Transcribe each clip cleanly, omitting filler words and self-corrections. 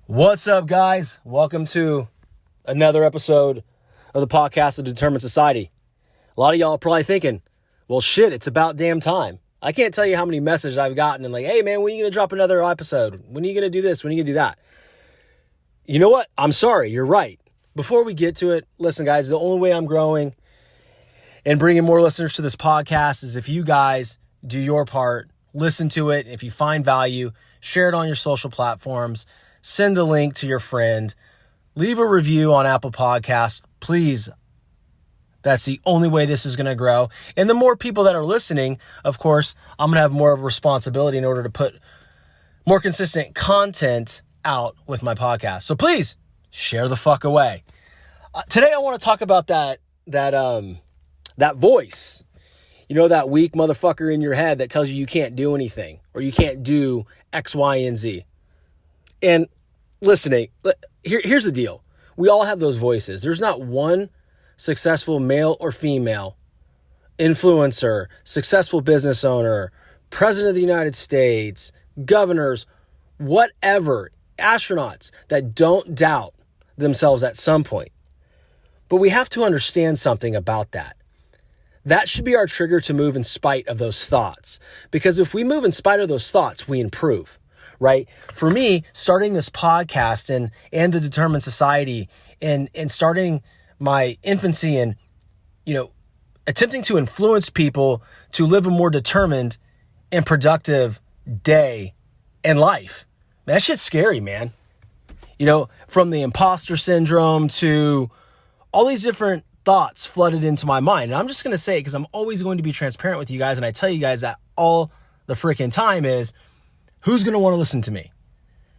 What's up, guys? Welcome to another episode of the podcast of Determined Society. A lot of y'all are probably thinking, well, shit, it's about damn time. I can't tell you how many messages I've gotten and like, hey, man, when are you going to drop another episode? When are you going to do this? When are you going to do that? You know what? I'm sorry. You're right. Before we get to it, listen, guys, the only way I'm growing and bringing more listeners to this podcast is if you guys do your part, listen to it. If you find value, share it on your social platforms. Send the link to your friend. Leave a review on Apple Podcasts. Please. That's the only way this is going to grow. And the more people that are listening, of course, I'm going to have more of a responsibility in order to put more consistent content out with my podcast. So please share the fuck away. Today I want to talk about that voice. You know, that weak motherfucker in your head that tells you can't do anything or you can't do X, Y, and Z. And listening, here's the deal. We all have those voices. There's not one successful male or female influencer, successful business owner, president of the United States, governors, whatever, astronauts that don't doubt themselves at some point. But we have to understand something about that. That should be our trigger to move in spite of those thoughts. Because if we move in spite of those thoughts, we improve. Right? For me, starting this podcast and the Determined Society and starting my infancy and, attempting to influence people to live a more determined and productive day and life. Man, that shit's scary, man. From the imposter syndrome to all these different thoughts flooded into my mind. And I'm just going to say it because I'm always going to be transparent with you guys. And I tell you guys that all the freaking time is, who's going to want to listen to me?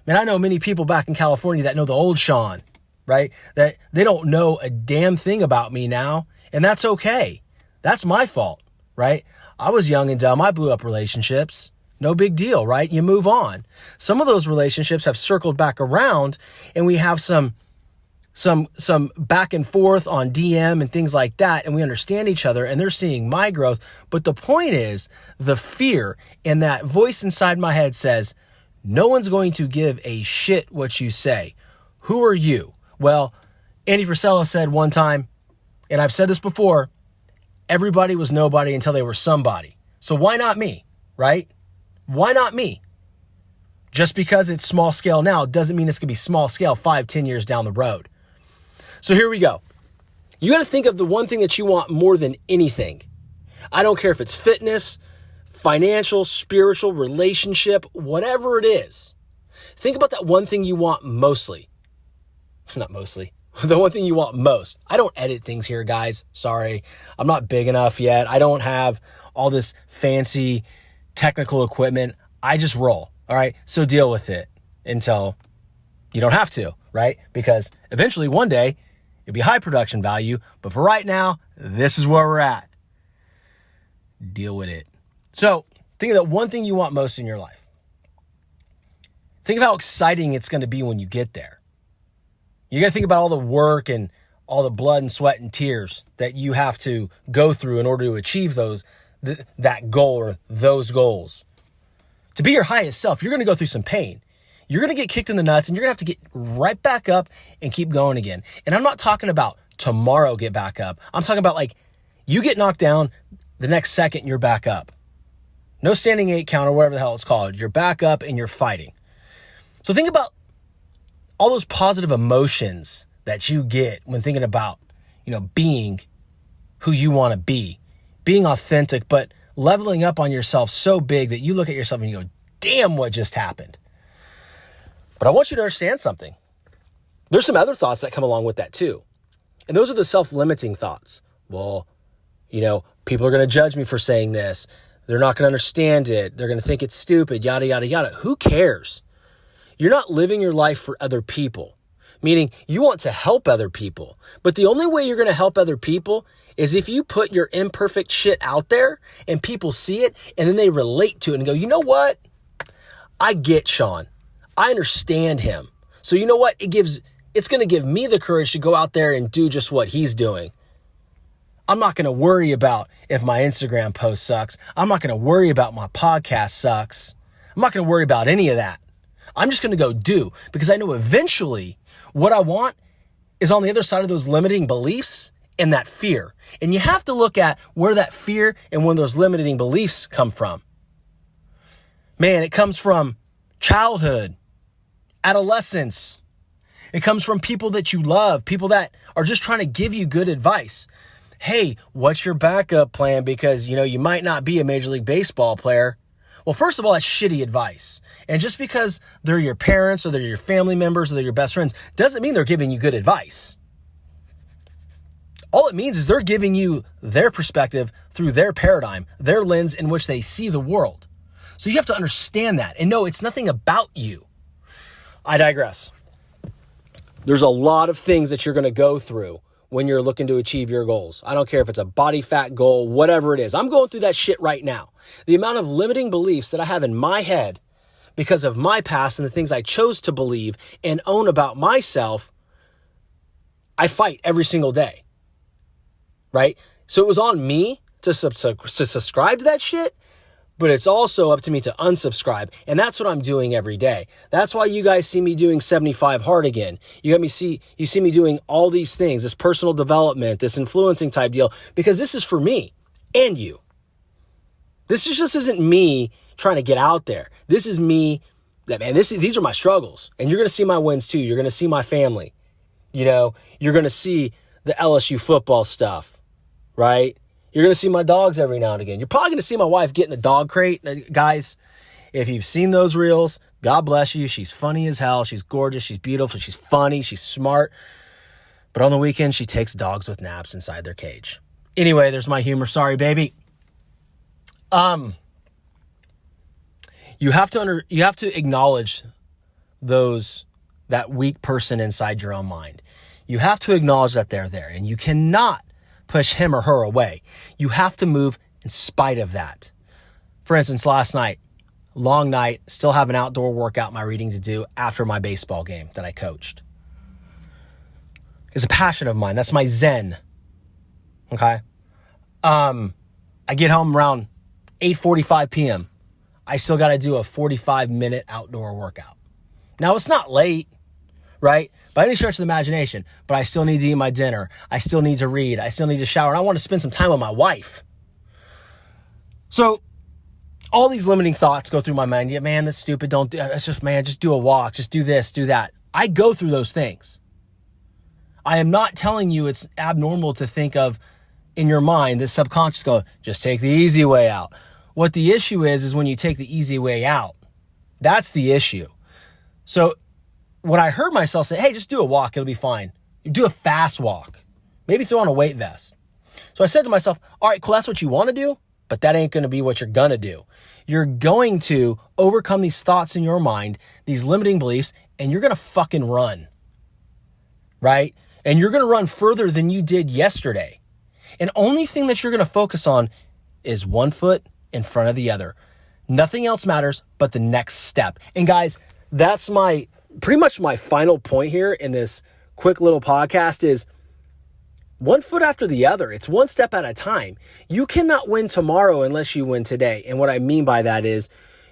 Man, I know many people back in California that know the old Sean, right? That they don't know a damn thing about me now. And that's okay. That's my fault, right? I was young and dumb. I blew up relationships. No big deal, right? You move on. Some of those relationships have circled back around and we have some back and forth on DM and things like that. And we understand each other and they're seeing my growth. But the point is the fear and that voice inside my head says, no one's going to give a shit what you say. Who are you? Well, Andy Frisella said one time, and I've said this before, everybody was nobody until they were somebody. So why not me, right? Why not me? Just because it's small scale now doesn't mean it's going to be small scale 5-10 years down the road. So here we go. You got to think of the one thing that you want more than anything. I don't care if it's fitness, financial, spiritual, relationship, whatever it is. Think about that one thing you want mostly. Not mostly. The one thing you want most. I don't edit things here, guys. Sorry. I'm not big enough yet. I don't have all this fancy technical equipment. I just roll. All right. So deal with it until you don't have to, right? Because eventually one day, it'll be high production value, but for right now, this is where we're at. Deal with it. So think of that one thing you want most in your life. Think of how exciting it's going to be when you get there. You got to think about all the work and all the blood and sweat and tears that you have to go through in order to achieve that goal or those goals. To be your highest self, you're going to go through some pain. You're going to get kicked in the nuts and you're going to have to get right back up and keep going again. And I'm not talking about tomorrow get back up. I'm talking about like you get knocked down, the next second you're back up. No standing 8 count or whatever the hell it's called. You're back up and you're fighting. So think about all those positive emotions that you get when thinking about, being who you want to be, being authentic, but leveling up on yourself so big that you look at yourself and you go, damn, what just happened? But I want you to understand something. There's some other thoughts that come along with that too. And those are the self-limiting thoughts. Well, people are going to judge me for saying this. They're not going to understand it. They're going to think it's stupid, yada, yada, yada. Who cares? You're not living your life for other people, meaning you want to help other people. But the only way you're going to help other people is if you put your imperfect shit out there and people see it and then they relate to it and go, you know what? I get Sean. I understand him. So you know what? It's going to give me the courage to go out there and do just what he's doing. I'm not going to worry about if my Instagram post sucks. I'm not going to worry about my podcast sucks. I'm not going to worry about any of that. I'm just going to go do, because I know eventually what I want is on the other side of those limiting beliefs and that fear. And you have to look at where that fear and when those limiting beliefs come from. Man, it comes from childhood, adolescence. It comes from people that you love, people that are just trying to give you good advice. Hey, what's your backup plan? Because, you might not be a Major League Baseball player. Well, first of all, that's shitty advice. And just because they're your parents or they're your family members or they're your best friends doesn't mean they're giving you good advice. All it means is they're giving you their perspective through their paradigm, their lens in which they see the world. So you have to understand that and know it's nothing about you. I digress. There's a lot of things that you're going to go through when you're looking to achieve your goals. I don't care if it's a body fat goal, whatever it is. I'm going through that shit right now. The amount of limiting beliefs that I have in my head because of my past and the things I chose to believe and own about myself, I fight every single day. Right? So it was on me to subscribe to that shit, but it's also up to me to unsubscribe. And that's what I'm doing every day. That's why you guys see me doing 75 hard again. You see me doing all these things, this personal development, this influencing type deal, because this is for me and you. This just isn't me trying to get out there. This is me, these are my struggles. And you're going to see my wins too. You're going to see my family. You're going to see the LSU football stuff, right? You're going to see my dogs every now and again. You're probably going to see my wife get in the dog crate. Guys, if you've seen those reels, God bless you. She's funny as hell. She's gorgeous. She's beautiful. She's funny. She's smart. But on the weekend, she takes dogs with naps inside their cage. Anyway, there's my humor. Sorry, baby. You have to acknowledge that weak person inside your own mind. You have to acknowledge that they're there, and you cannot push him or her away. You have to move in spite of that. For instance, last night, long night, still have an outdoor workout, my reading to do after my baseball game that I coached. It's a passion of mine. That's my zen. Okay. I get home around 8:45 p.m. I still got to do a 45-minute outdoor workout. Now, it's not late, right? By any stretch of the imagination, but I still need to eat my dinner. I still need to read. I still need to shower. And I want to spend some time with my wife. So all these limiting thoughts go through my mind. Yeah, man, that's stupid. Don't do it. It's just, man, just do a walk. Just do this, do that. I go through those things. I am not telling you it's abnormal to think of in your mind, this subconscious go, just take the easy way out. What the issue is when you take the easy way out. That's the issue. So when I heard myself say, hey, just do a walk, it'll be fine. You do a fast walk. Maybe throw on a weight vest. So I said to myself, all right, cool, that's what you want to do, but that ain't going to be what you're going to do. You're going to overcome these thoughts in your mind, these limiting beliefs, and you're going to fucking run. Right? And you're going to run further than you did yesterday. And only thing that you're going to focus on is one foot in front of the other. Nothing else matters but the next step. And guys, that's pretty much my final point here in this quick little podcast is one foot after the other. It's one step at a time. You cannot win tomorrow unless you win today. And what I mean by that is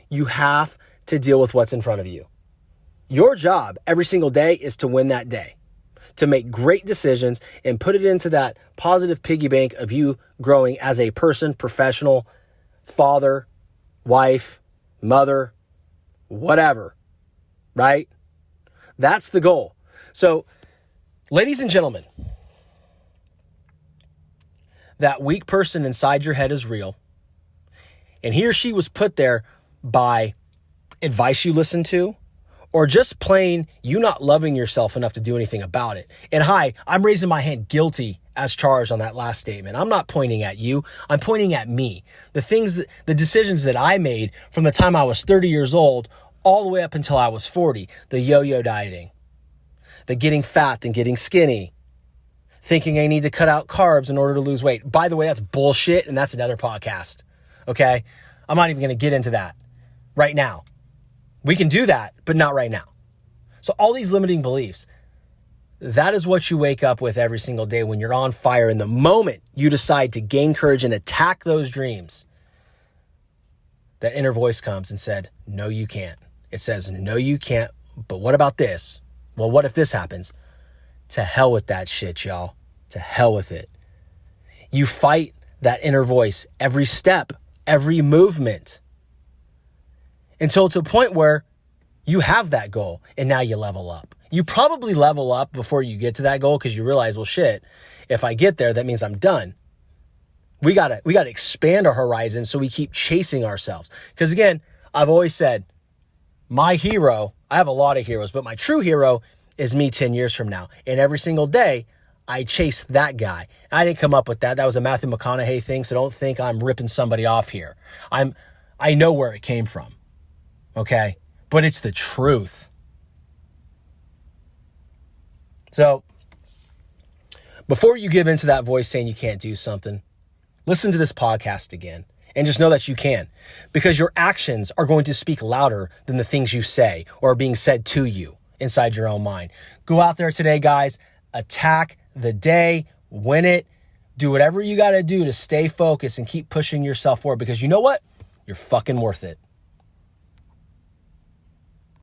you have to deal with what's in front of you. Your job every single day is to win that day, to make great decisions and put it into that positive piggy bank of you growing as a person, professional, father, wife, mother, whatever, right? That's the goal. So, ladies and gentlemen, that weak person inside your head is real. And he or she was put there by advice you listened to, or just plain you not loving yourself enough to do anything about it. And hi, I'm raising my hand guilty as charged on that last statement. I'm not pointing at you. I'm pointing at me. The decisions that I made from the time I was 30 years old all the way up until I was 40. The yo-yo dieting, the getting fat and getting skinny, thinking I need to cut out carbs in order to lose weight. By the way, that's bullshit, and that's another podcast. Okay? I'm not even going to get into that right now. We can do that, but not right now. So all these limiting beliefs, that is what you wake up with every single day when you're on fire. In the moment you decide to gain courage and attack those dreams, that inner voice comes and said, no, you can't. It says, no, you can't. But what about this? Well, what if this happens? To hell with that shit, y'all. To hell with it. You fight that inner voice every step, every movement, until to a point where you have that goal and now you level up. You probably level up before you get to that goal because you realize, well, shit, if I get there, that means I'm done. We gotta expand our horizons so we keep chasing ourselves. Because again, I've always said, my hero, I have a lot of heroes, but my true hero is me 10 years from now. And every single day, I chase that guy. I didn't come up with that. That was a Matthew McConaughey thing, so don't think I'm ripping somebody off here. I know where it came from, okay? But it's the truth. So, before you give into that voice saying you can't do something, listen to this podcast again and just know that you can, because your actions are going to speak louder than the things you say or are being said to you inside your own mind. Go out there today, guys. Attack the day, win it, do whatever you got to do to stay focused and keep pushing yourself forward, because you know what? You're fucking worth it.